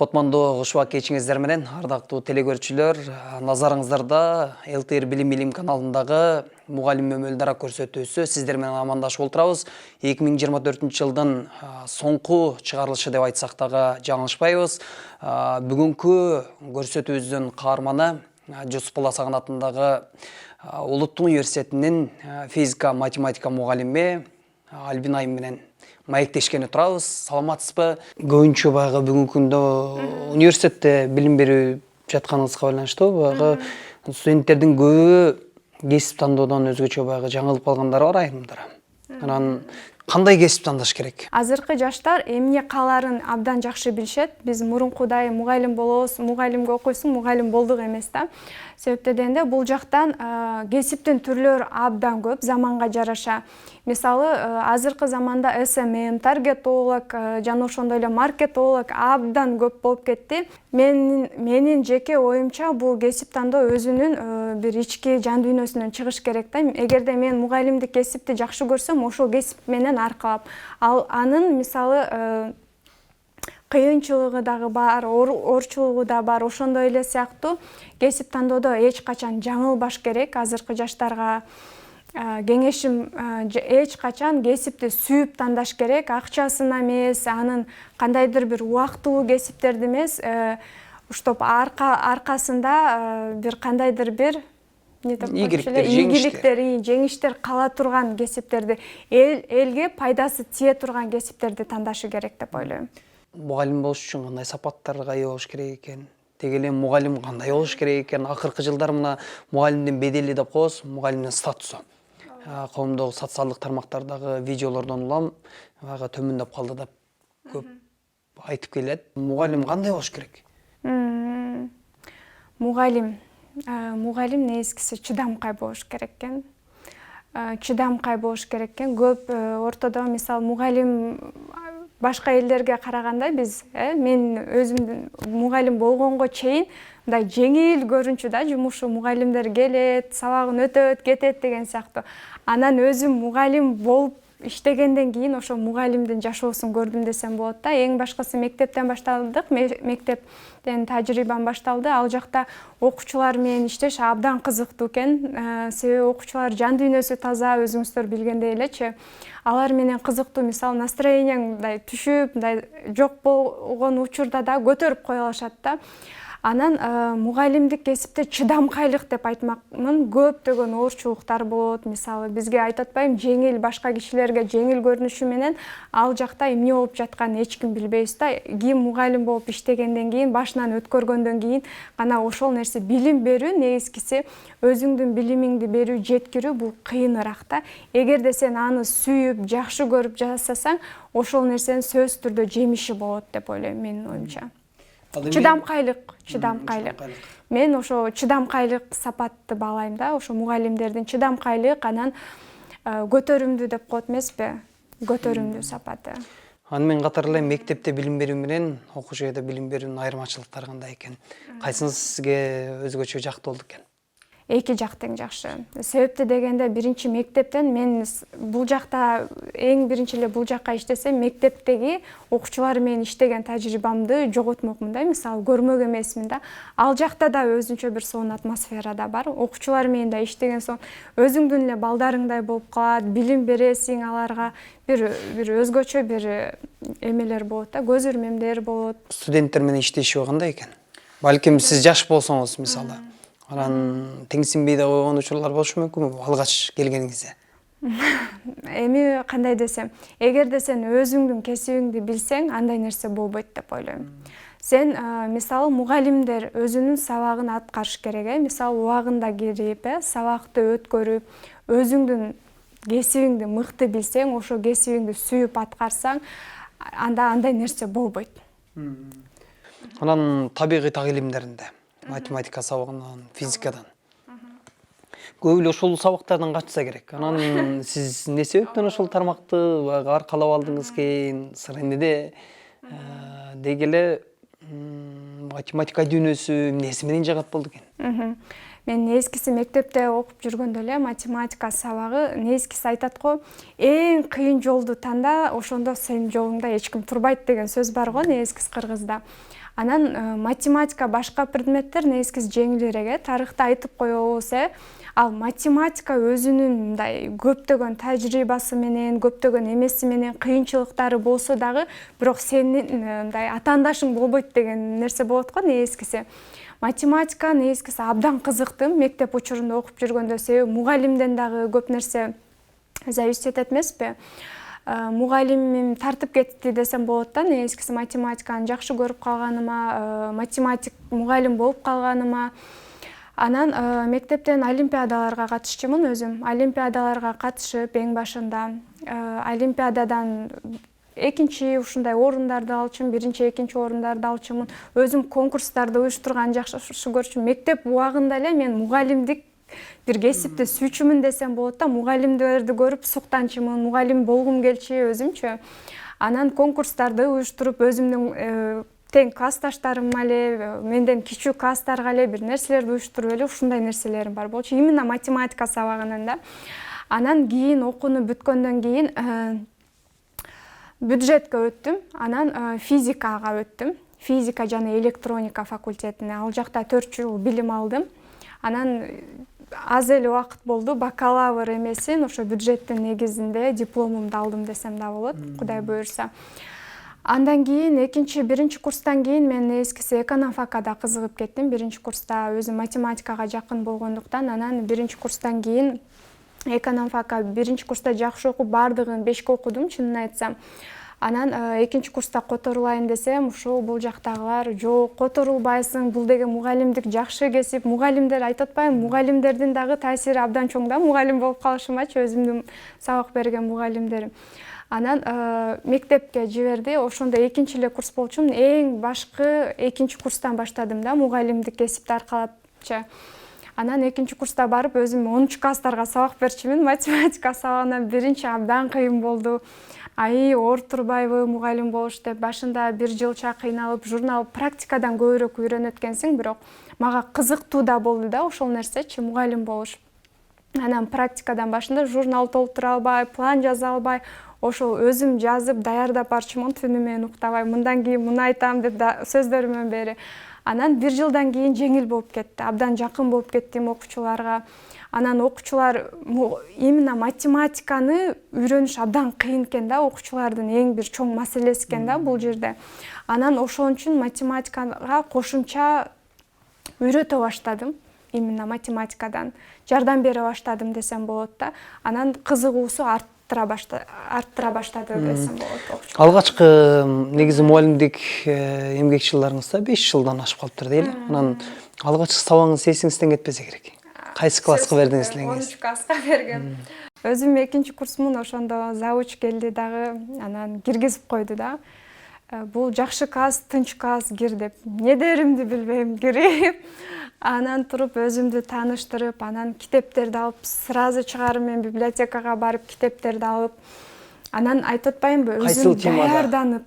Котмондо кушуа кечиңиздер менен ардактуу телекөрүүчүлөр, назарыңыздарда ЛТР Билим каналындагы мугалим өмөлдара көрсөтүүсү сиздер менен амандашып отурабыз. 2024-жылдын соңку чыгарылышы деп айтсак дагы жаңылышпайбыз. Бүгүнкү көрсөтүүбүздүн каарманы Жусуп Баласагын атындагы Улуттук университетинин физика математика мугалими Альбина айым менен маектешкени турабыз. Саламатсызбы? Көбүнчө баягы бүгүнкү күндө университетте билим берип жатканыңызга байланыштуу баягы студенттердин көбү кесип тандоодон өзгөчө баягы жаңылып калгандары бар айрымдары. Анан кандай кесип тандаш керек? Азыркы жаштар эмне кааларын абдан жакшы билишет. Биз мурункудай мугалим болобуз, мугалимге окуйсуң, мугалим болдук эмес да. Себептен дегенде бул жактан кесиптин түрлөрү абдан көп заманга жараша. Мисалы, азыркы заманда SMM, таргетолог жана ошондой эле маркетолог абдан көп болуп кетти. Менин жеке оюмча бул кесип тандоо өзүнүн бир ички жан дүйнөсүнөн чыгыш керек да. Эгерде мен мугалимдик кесипти жакшы көрсөм, ошол кесип менен аркалап, ал анын мисалы кыйынчылыгы дагы бар, оорчулугу да бар. Ошондой эле сыяктуу кесип тандоодо эч качан жаңылбаш керек. Азыркы жаштарга кеңешим эч качан кесипти сүйүп тандаш керек. Акчасына эмес, анын кандайдыр бир убактылуу кесиптерди эмес, уштоп аркасында бир кандайдыр бир ийгиликтер, жеңиштер кала турган кесиптерди, элге пайдасы тие турган кесиптерди тандашы керек деп ойлойм. Мугалим болуш үчүн кандай сапаттарга ээ болуш керек экен? Деги эле мугалим кандай болуш керек экен? Акыркы жылдар мына мугалимдин бедели деп коебуз, мугалимдин статусу. Коомдогу социалдык тармактардагы видеолордон улам баягы төмөндөп калды деп көп айтып келет. Мугалим кандай болуш керек? Мугалим негизгиси чыдамкай болуш керек экен. Чыдамкай болуш керек экен. Көп ортодо мисалы мугалим башка элдерге караганда биз, мен өзүм мугалим болгонго чейин мындай жеңил көрүнчү да, жумушу мугалимдер келет, сабагын өтөт, кетет деген сыяктуу. Анан өзүм мугалим болуп иштегенден кийин ошо мугалимдин жашоосун көрдүм десем болот да. Эң башкысы мектептен башталдык, мектептен тажрыйбам башталды. Ал жакта окуучулар менен иштеш абдан кызыктуу экен. Себеби окуучулар жан дүйнөсү таза, өзүңүздөр билгендей элечи. Алар менен кызыктуу, мисалы, настроениең мындай түшүп, мындай жок болгон учурда да көтөрүп кое алышат да. Анан мугалимдик кесипте чыдамкайлык деп айтмакмын. Көптөгөн оорчулуктар болот. Мисалы, бизге айтып атпайбы, жеңил, башка кишилерге жеңил көрүнүшү менен ал жакта эмне болуп жатканын эч ким билбейбиз да. Ким мугалим болуп иштегенден кийин, башынан өткөргөндөн кийин гана ошол нерсе билим берүү, негизгиси өзүңдүн билимиңди берүү, жеткирүү бул кыйыныраак да. Эгерде сен аны сүйүп, жакшы көрүп жасасаң, ошол нерсенин сөзсүз түрдө жемиши болот деп ойлойм, менин оюмча. Чыдамкайлык. Мен ошо чыдамкайлык сапатты баалайм да, ошо мугалимдердин чыдамкайлык, анан көтөрүмдүү деп коет эмеспи? Көтөрүмдүү сапаты. Аны мен катары эле мектепте билим берүү менен окуу жайда билим берүүнүн айырмачылыктары кандай экен? Кайсынысы сизге өзгөчө жактуу болду экен? Эки жак тең жакшы. Себепти дегенде, биринчи мектептен мен бул жакта эң биринчи эле бул жакка иштесем, мектептеги окуучулар менен иштеген тажрыйбамды жоготмокмун да, мисалы, көрмөк эмесмин да. Ал жакта да өзүнчө бир сонун атмосфера да бар. Окуучулар менен да иштеген соң өзүңдүн эле балдарыңдай болуп калат, билим бересиң аларга, бир өзгөчө бир эмелер болот да, көз ирмемдер болот. Студенттер менен иштешүү кандай экен? Балким сиз жаш болсоңуз, мисалы, анан теңсинбей да койгон учурлар болушу мүмкүнбү алгач келгениңизде? Эми кандай десем, эгерде сен өзүңдүн кесибиңди билсең, андай нерсе болбойт деп ойлойм. Сен, мисалы, мугалимдер өзүнүн сабагын аткарыш керек, мисалы, убагында кирип, сабакты өткөрүп, өзүңдүн кесибиңди мыкты билсең, ошо кесибиңди сүйүп аткарсаң, анда андай нерсе болбойт. Анан табигый так илимдеринде, математика сабагынан, физикадан көп эле ошол сабактардан качса керек. Анан сиз эмне себептен ошол тармакты аркалап алдыңыз экен? Сыр эмнеде? Деги эле математика дүйнөсү эмнеси менен жагат болду экен? Мен негизгиси мектепте окуп жүргөндө эле математика сабагы, негизгиси айтат го, эң кыйын жолду танда, ошондо сенин жолуңда эч ким турбайт деген сөз бар го, негизгиси кыргызда. Анан математика башка предметтер негизгиси жеңилирээк. Тарыхты айтып коебуз, ал математика өзүнүн мындай көптөгөн тажрыйбасы менен, көптөгөн эмеси менен, кыйынчылыктары болсо дагы, бирок сенин мындай атаандашың болбойт деген нерсе болот го негизгиси. Математика негизгиси абдан кызыктым мектеп учурунда окуп жүргөндө, себеби мугалимден дагы көп нерсе зависеть этет эмеспи. Мугалимим тартып кетти десем болот да, негизгиси математиканы жакшы көрүп калганыма, математик мугалим болуп калганыма. Анан мектептен олимпиадаларга катышчумун өзүм. Олимпиадаларга катышып, эң башында олимпиададан экинчи ушундай орундарды алчумун, биринчи, экинчи орундарды алчумун. Өзүм конкурстарды уюштурганды жакшы көрчүмүн. Мектеп убагында эле мен мугалимдик бир кесипти сүйчүмүн десем болот да, мугалимдерди көрүп суктанчумун, мугалим болгум келчү өзүмчү. Анан конкурстарды уюштуруп, өзүмдүн тең классташтарым эле, менден кичүү класстарга эле бир нерселерди уюштуруп эле ушундай нерселерим бар болчу. Именно математика сабагынан да. Анан кийин окууну бүткөндөн кийин бюджетке өттүм, анан физикага өттүм. Физика жана электроника факультетине. Ал жакта 4 жыл билим алдым. Анан аз эле убакыт болду, бакалавр эмесин ошо бюджеттин негизинде дипломумду алдым десем да болот, Кудай буйрса. Андан кийин биринчи курстан кийин мен негизгиси экономфакада кызыгып кеттим. Биринчи курста өзүм математикага жакын болгондуктан, анан биринчи курстан кийин экономфака биринчи курста жакшы окуп, бардыгын 5ке окудум, чынын айтсам. Анан экинчи курста которулайын десем, ушул бул жактагылар жок, которулбайсың, бул деген мугалимдик жакшы кесип, мугалимдер айтып атпайбы, мугалимдердин дагы таасири абдан чоң да, мугалим болуп калышымачы, өзүмдүн сабак берген мугалимдерим. Анан мектепке жиберди, ошондо экинчи эле курс болчумун. Эң башкы экинчи курстан баштадым да, мугалимдик кесипти аркалапчы. Анан экинчи курста барып, өзүм 10 класстарга сабак берчүмүн. Математика сабагынан биринчи абдан кыйын болду. Ортурбайбы мугалим болуш деп, башында бир жылча кыйналып, журнал практикадан көбүрөөк үйрөнөт экенсиң, бирок мага кызыктуу да болду да ошол нерсечи, мугалим болуш. Анан практикадан башында журнал толтура албай, план жаза албай, ошол өзүм жазып, даярдап барчумун, түнү менен уктабай, мындан кийин муну айтам деп сөздөрүмөн бери. Анан бир жылдан кийин жеңил болуп кетти, абдан жакын болуп кеттим окуучуларга. Анан окуучулар именно математиканы үйрөнүш абдан кыйын экен да, окуучулардын эң бир чоң маселеси экен да бул жерде. Анан ошон үчүн математикага кошумча үйрөтө баштадым. Именно математикадан жардам бере баштадым десем болот да. Анан кызыгуусу арттыра баштады десем болот. Алгачкы негизи мугалимдик эмгек жылдарыңызда 5 жылдан ашып калыптыр дейли. Анан алгачкы сабагыңыз эсиңизден кетпесе керек. Кайсы класска бердиңиз элеңиз? 10 класска бергем. Өзүм экинчи курсмун, ошондо завуч келди дагы, анан киргизип койду да. Бул жакшы класс, тынч класс, кир деп. Не деримди билбейм, кирип, анан туруп өзүмдү тааныштырып, анан китептерди алып, сразу чыгарып мен библиотекага барып китептерди алып, анан айтып атпаймынбы, өзүм даярданып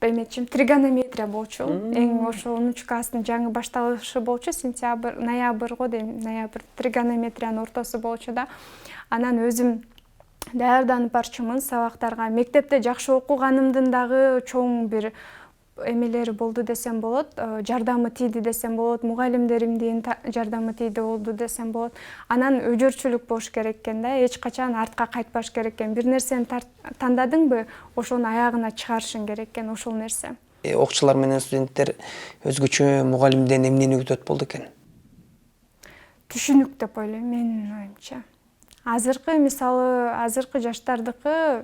эметчим, тригонометрия болчу. Эң ошо 10 класстын жаңы башталышы болчу, ноябрь го дейм, ноябрь, тригонометриянын ортосу болчу да. Анан өзүм даярданып барчумун сабактарга. Мектепте жакшы окуганымдын дагы чоң бир эмелери болду десем болот, жардамы тийди десем болот, мугалимдеримдин жардамы тийди болду десем болот. Анан өжөрчүлүк болуш керек экен да, эч качан артка кайтпаш керек экен. Бир нерсени тандадыңбы, ошону аягына чыгарышың керек экен, ошол нерсе. Окуучулар менен студенттер өзгөчө мугалимден эмнени күтөт болду экен? Түшүнүк деп ойлойм, менин оюмча. Азыркы жаштардыкы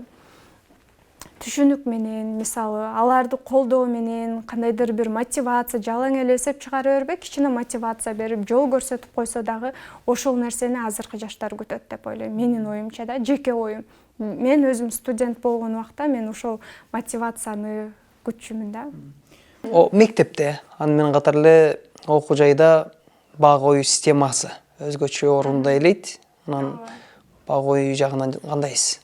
түшүнүк менен, мисалы, аларды колдоо менен, кандайдыр бир мотивация, жалаң эле эсеп чыгара бербей, кичине мотивация берип, жол көрсөтүп койсо дагы ошол нерсени азыркы жаштар күтөт деп ойлойм, менин оюмча да, жеке оюм. Мен өзүм студент болгон убакта мен ошол мотивацияны күтчүмүн да. Мектепте, аны менен катар эле окуу жайда баа коюу системасы өзгөчө орунда элейт. Анан баа коюу жагынан кандайсыз?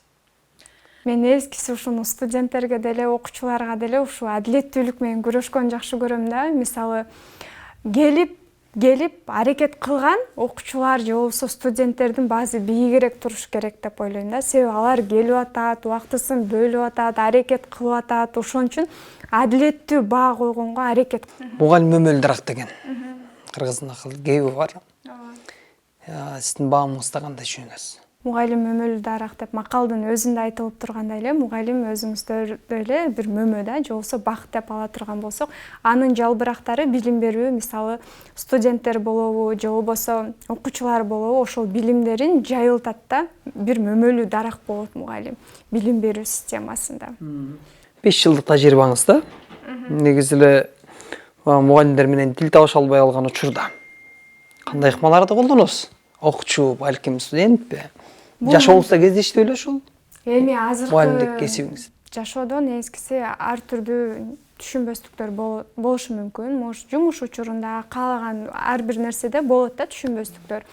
Мен эскиси ушуну студенттерге деле, окуучуларга деле ушу адилеттүүлүк менен күрөшкөнү жакшы көрөм да. Мисалы, келип келип аракет кылган окуучулар же болбосо студенттердин баасы бийигирээк туруш керек деп ойлойм да. Себеби алар келип атат, убактысын бөлүп атат, аракет кылып атат. Ошон үчүн адилеттүү баа койгонго аракет. Мугалим өмөлдүрак деген кыргыздын кеби бар. Сиздин баамыңызды кандай түшүнөсүз? Мугалим мөмөлдарак деп макалдын өзүндө айтылып тургандай эле, мугалим өзүңүздөр эле бир мөмө да, же болбосо бак деп ала турган болсок, анын жалбырактары билим берүү, мисалы студенттер болобу, же болбосо окуучулар болобу, ошол билимдерин жайылтат да, бир мөмөлүү дарак болот мугалим билим берүү системасында. 5 жылдык тажрыйбаңызда негизи эле мугалимдер менен тил табыша албай калган учурда кандай ыкмаларды колдоносуз? Окуучу, балким студентпи? Жашооңузда кездешти беле ушул? Эми мугалимдик азыркы кесибиңиз? жашоодо негизгиси ар түрдүү түшүнбөстүктөр болушу мүмкүн. Может, жумуш учурунда каалаган ар бир нерседе болот да түшүнбөстүктөр.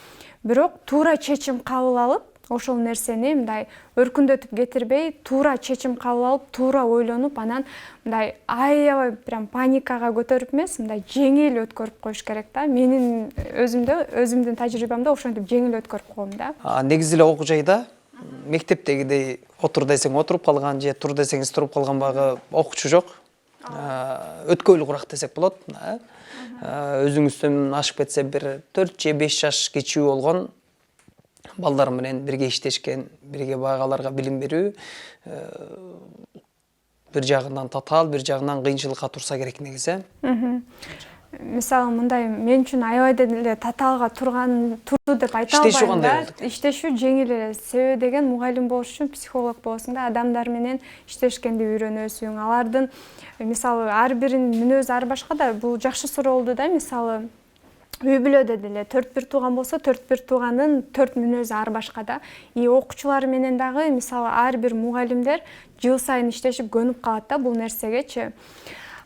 Бирок туура чечим кабыл алып, ошол нерсени мындай өркүндөтүп кетирбей, туура чечим кабыл алып, туура ойлонуп, анан мындай аябай прям паникага көтөрүп эмес, мындай жеңил өткөрүп коюш керек да. Менин өзүмдүн тажрыйбамда ошентип жеңил өткөрүп койгом да. Негизи эле окуу жайда мектептегидей отур десең отуруп калган же тур десеңиз туруп калган багы окуучу жок. Өткөйлүгүраак десек болот. Өзүңүздөн ашып кетсе бир 4 же 5 жаш кичүү болгон балдар менен бирге иштешкен, бирге багаларга билим берүү бир жагынан татаал, бир жагынан кыйынчылыкка турса керек негизи. Мисалы мындай мен үчүн аябай деле татаалга турду деп айта албайм. Иштешүү кандай болду? Иштешүү жеңил эле. Себеби деген мугалим болуш үчүн психолог болосуң да, адамдар менен иштешкенди үйрөнөсүң. Алардын мисалы ар биринин мүнөзү ар башка да. Бул жакшы суроо болду да, мисалы үй бүлөдө деле 4-1 тууган болсо, 4-1 туугандын 4 мүнөзү ар башка да. Окуучулар менен дагы мисалы ар бир мугалимдер жыл сайын иштешип көнүп калат да бул нерсегечи.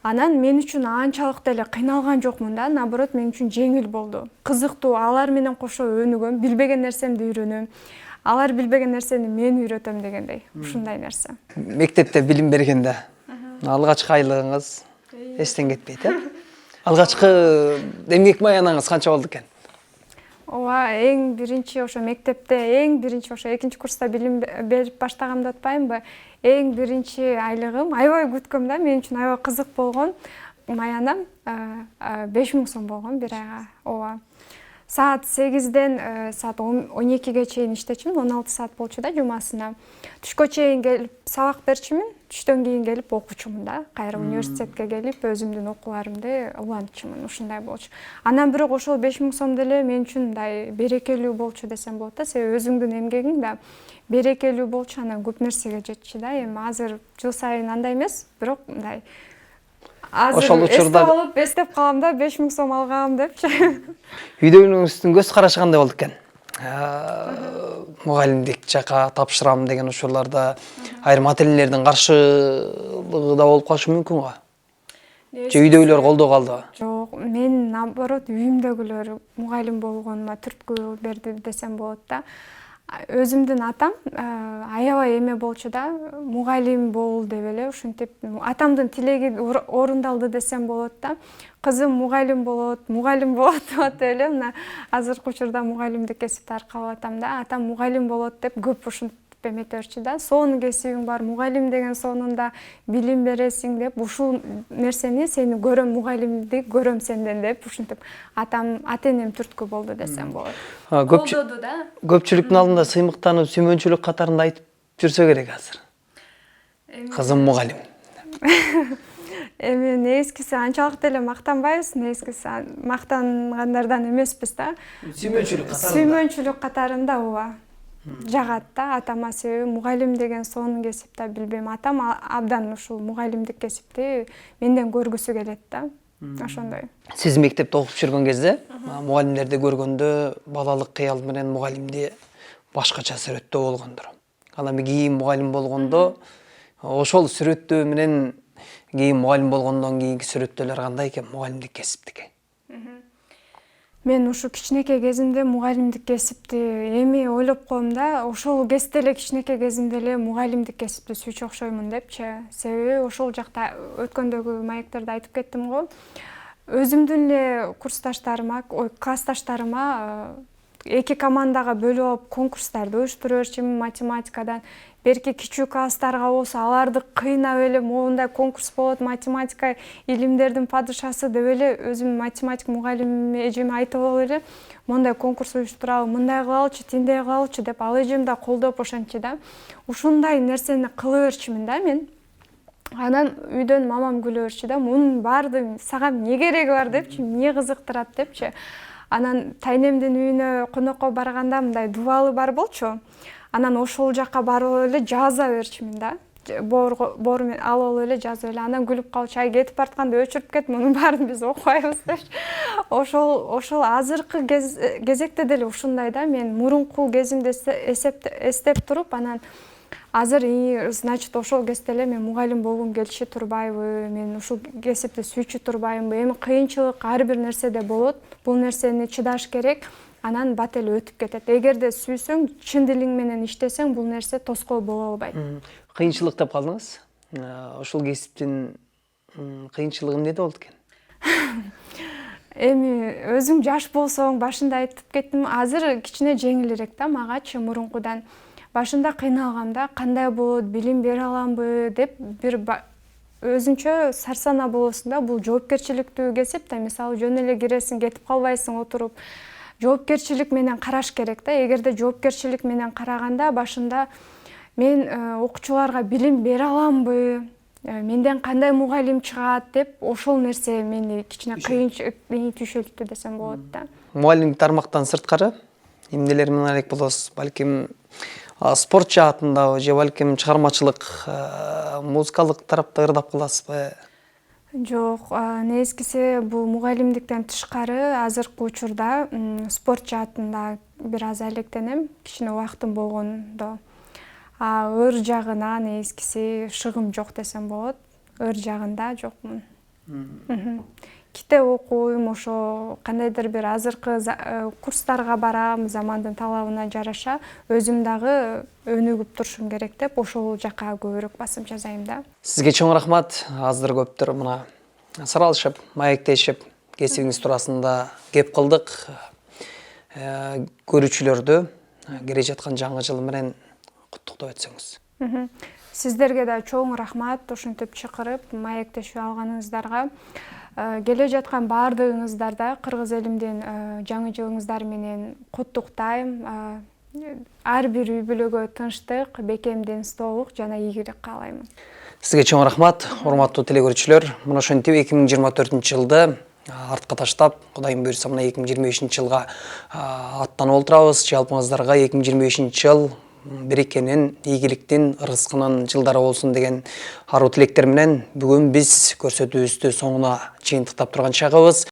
Анан мен үчүн анчалык деле кыйналган жокмун да, наоборот мен үчүн жеңил болду. Кызыктуу, алар менен кошо өнүгөм, билбеген нерсемди үйрөнөм. Алар билбеген нерсени мен үйрөтөм дегендей, ушундай нерсе. Мектепте билим бергенде алгачкы айлыгыңыз эстен кетпейт, э? Алгачкы эмгек маянаңыз канча болду экен? Ооба, эң биринчи ошо мектепте, ошо 2-нчи курста билим берип баштагамды атпаймынбы? Эң биринчи айлыгым аябай күткөм да, мен үчүн аябай кызык болгон маянам 5000 сом болгон бир айга. Ооба. Саат 8-ден саат 12-ге чейин иштечимин, 16 саат болчу да жумасына. Түшкө чейин келип сабак берчимин, түштөн кийин келип окучумун да. Кайра университетке келип өзүмдүн окууларымды улантчумун, ушундай болчу. Анан бирок ошол 5000 сом деле мен үчүн мындай берекелүү болчу десем болот да. Себеби өзүңдүн эмгегиң да берекелүү болчу, анан көп нерсеге жетчү да. Эми азыр жыл сайын андай эмес, бирок мындай азыр эстеп калам да, 5000 сом алгам депчи. Үйдөгүңүздүн көз карашы кандай болду экен? Мугалимдик жака тапшырам деген учурларда айрым ата-энелердин каршылыгы да болуп калышы мүмкүн го? Же үйдөгүлөр колдоо калдыбы? Жок, мен наоборот үйүмдөгүлөр мугалим болгонума түрткү берди десем болот да. Өзүмдүн атам аябай эме болчу да, мугалим бол деп эле ушинтип атамдын тилеги орундалды десем болот да. Кызым мугалим болот деп эле мына азыркы учурда мугалимдик кесипти аркалап атам да. Атам мугалим болот деп көп ушинтип эметөрчү да. Сонун кесибиң бар, мугалим деген сонунда билим бересиң деп, ушул нерсени сени көрөм, мугалимди көрөм сенден деп ушинтип атам, ата-энем түрткү болду десем болот. Колдоду да. Көпчүлүктүн алдында сыймыктанып, сүймөнчүлүк катарында айтып жүрсө керек азыр. Кызым мугалим. Эми негизгиси анчалык деле мактанбайбыз, негизгиси мактангандардан эмеспиз да. Сүймөнчүлүк катарында ооба. Жагат да атама, себеби мугалим деген сонун кесип да, билбейм, атам абдан ушул мугалимдик кесипти менден көргүсү келет да. Ошондой. Сиз мектепте окуп жүргөн кезде мугалимдерди көргөндө балалык кыял менен мугалимди башкача сүрөттөө болгондур. Ал эми кийин мугалим болгондо ошол сүрөттөө менен кийин мугалим болгондон кийинки сүрөттөлөр кандай экен мугалимдик кесиптики? Мен ушу кичинекей кезимде мугалимдик кесипти эми ойлоп коем да, ошол кезде эле кичинекей кезимде эле мугалимдик кесипти сүйчү окшоймун депчи. Себеби ошол жакта өткөндөгү маектерде айтып кеттим го. өзүмдүн эле курсташтарыма, классташтарыма эки командага бөлүп алып конкурстарды уюштура берчүмүн математикадан. Берки кичүү класстарга болсо аларды кыйнап эле моундай конкурс болот, математика илимдердин падышасы деп эле өзүм математик мугалимим эжеме айтып алып эле мондай конкурс уюштуралы, мындай кылалычы, тиндей кылалычы деп ал эжем да колдоп ошентчи да. Ушундай нерсени кыла берчүмүн да мен. Анан үйдөн мамам күлө берчү да, мунун баардыгы сага эмне кереги бар депчи, эмне кызыктырат депчи. Анан тайнемдин үйүнө конокко барганда мындай дубалы бар болчу. Анан ошол жака барып эле жаза берчүмүн да. Боор менен алып эле жазып эле. Анан күлүп калчу, ай кетип баратканда өчүрүп кет, мунун баарын биз окубайбыз депчи. Ошол азыркы кезекте деле ушундай да. Мен мурунку кезимди эстеп туруп, анан азыр значит ошол кезде эле мен мугалим болгум келиши турбайбы, мен ушул кесипти сүйчү турбайбы. Эми кыйынчылык ар бир нерседе болот. Бул нерсени чыдаш керек. Анан бат эле өтүп кетет. Эгерде сүйсөң, чын дилиң менен иштесең, бул нерсе тоскоол боло албайт. Кыйынчылык деп калдыңыз. Ушул кесиптин кыйынчылыгы эмнеде болду экен? Эми өзүң жаш болсоң, башында айтып кеттим, азыр кичине жеңилирээк да магачы мурункудан. Башында кыйналгам да, кандай болот, билим бере аламбы деп бир өзүнчө сарсана болосуң да. Бул жоопкерчиликтүү кесип да, мисалы жөн эле киресиң, кетип калбайсың отуруп. Жоопкерчилик менен караш керек да. Эгерде жоопкерчилик менен караганда башында мен окуучуларга билим бере аламбы, менден кандай мугалим чыгат деп ошол нерсе мени кичине кыйын түшүлтү десем болот да. Мугалимдик тармактан сырткары эмнелер менен алек болосуз? Балким спорт жаатындабы же балким чыгармачылык, музыкалык тарапта ырдап каласызбы? Жок, негизгиси бул мугалимдиктен тышкары азыркы учурда спорт жаатында бир аз алектенем, кичине убактым болгондо. Ыр жагына негизгиси шыгым жок десем болот. Ыр жагында жокмун. Китеп окуйм, ошо кандайдыр бир азыркы курстарга барам, замандын талабына жараша, өзүм дагы өнүгүп турушум керек деп ошол жака көбүрөөк басым жасайм да. Сизге чоң рахмат. Азыр көптөр мына суралышып, маектешип, кесибиңиз туурасында кеп кылдык. Көрүүчүлөрдү келе жаткан жаңы жыл менен куттуктап өтсөңүз. Сиздерге да чоң рахмат, ушинтип чакырып, маектешип алганыңыздарга. Келе жаткан баардыгыңыздарда кыргыз элимдин жаңы жылыңыздар менен куттуктайм. Ар бир үй бүлөгө тынчтык, бекемдин стоолук жана ийгилик каалаймын. Сизге чоң рахмат, урматтуу телекөрүүчүлөр. Мына ошентип 2024 жылды артка таштап, Кудайым буйрса мына 2025 жылга аттанып олтурабыз. Жалпыңыздарга 2025 жыл берекенин, ийгиликтин, ырыскынын жылдары болсун деген аруу тилектер менен бүгүн биз көрсөтүүбүздү соңуна чыйынтыктап турган чагыбыз.